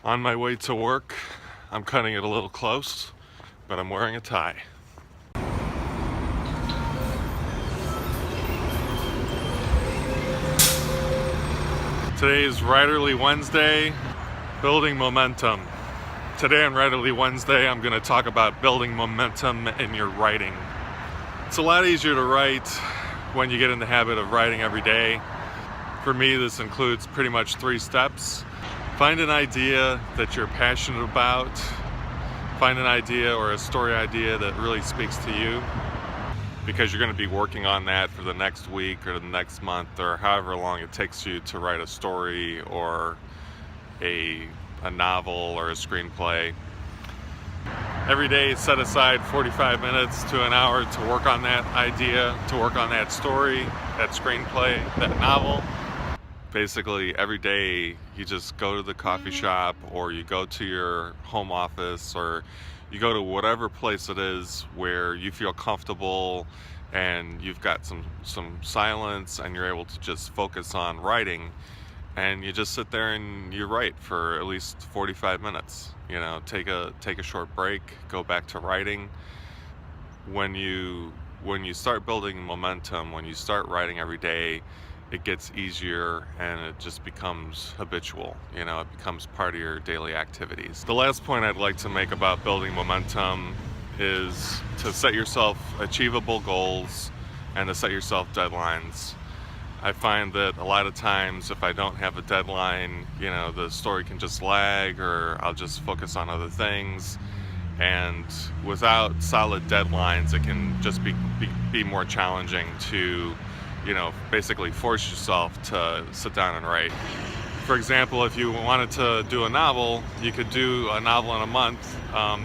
On my way to work, I'm cutting it a little close, but I'm wearing a tie. Today is Writerly Wednesday, building momentum. Today on Writerly Wednesday, I'm going to talk about building momentum in your writing. It's a lot easier to write when you get in the habit of writing every day. For me, this includes pretty much 3 steps. Find an idea that you're passionate about. Find an idea or a story idea that really speaks to you, because you're going to be working on that for the next week or the next month or however long it takes you to write a story or a novel or a screenplay. Every day, set aside 45 minutes to an hour to work on that idea, to work on that story, that screenplay, that novel. Basically, every day you just go to the coffee shop, or you go to your home office, or you go to whatever place it is where you feel comfortable and you've got some silence and you're able to just focus on writing, and you just sit there and you write for at least 45 minutes. You know, take a short break, go back to writing. When you start building momentum, when you start writing every day, it gets easier and it just becomes habitual. You know, it becomes part of your daily activities. The last point I'd like to make about building momentum is to set yourself achievable goals and to set yourself deadlines. I find that a lot of times if I don't have a deadline, you know, the story can just lag, or I'll just focus on other things. And without solid deadlines, it can just be more challenging to, you know, basically force yourself to sit down and write. For example, if you wanted to do a novel, you could do a novel in a month.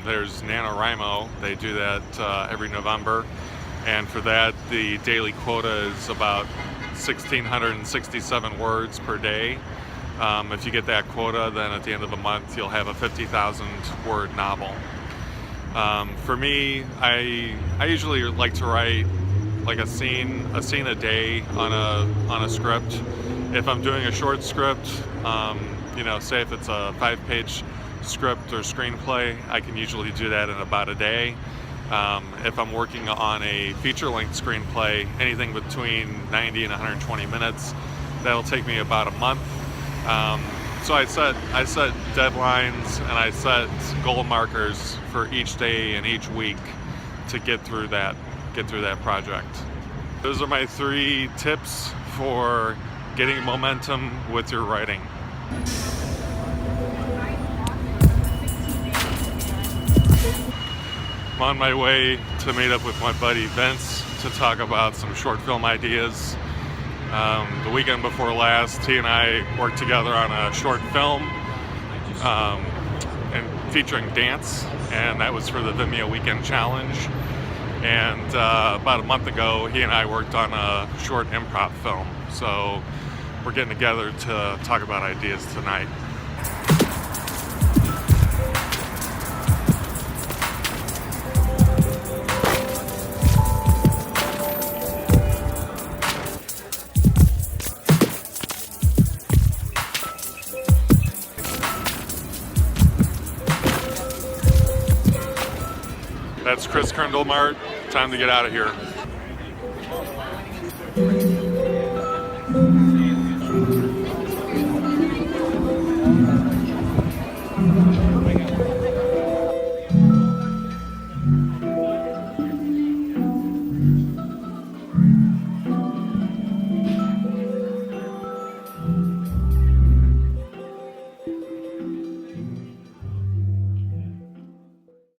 There's NaNoWriMo. They do that every November. And for that, the daily quota is about 1,667 words per day. If you get that quota, then at the end of the month, you'll have a 50,000 word novel. For me, I usually like to write like a scene a day on a script. If I'm doing a short script, you know, say if it's a 5-page script or screenplay, I can usually do that in about a day. If I'm working on a feature-length screenplay, anything between 90 and 120 minutes, that'll take me about a month. So I set deadlines and I set goal markers for each day and each week to get through that project. Those are my 3 tips for getting momentum with your writing. I'm on my way to meet up with my buddy Vince to talk about some short film ideas. The weekend before last, he and I worked together on a short film and featuring dance, and that was for the Vimeo Weekend Challenge. And about a month ago, he and I worked on a short improv film. So we're getting together to talk about ideas tonight. That's Chris Krindelmart. Time to get out of here.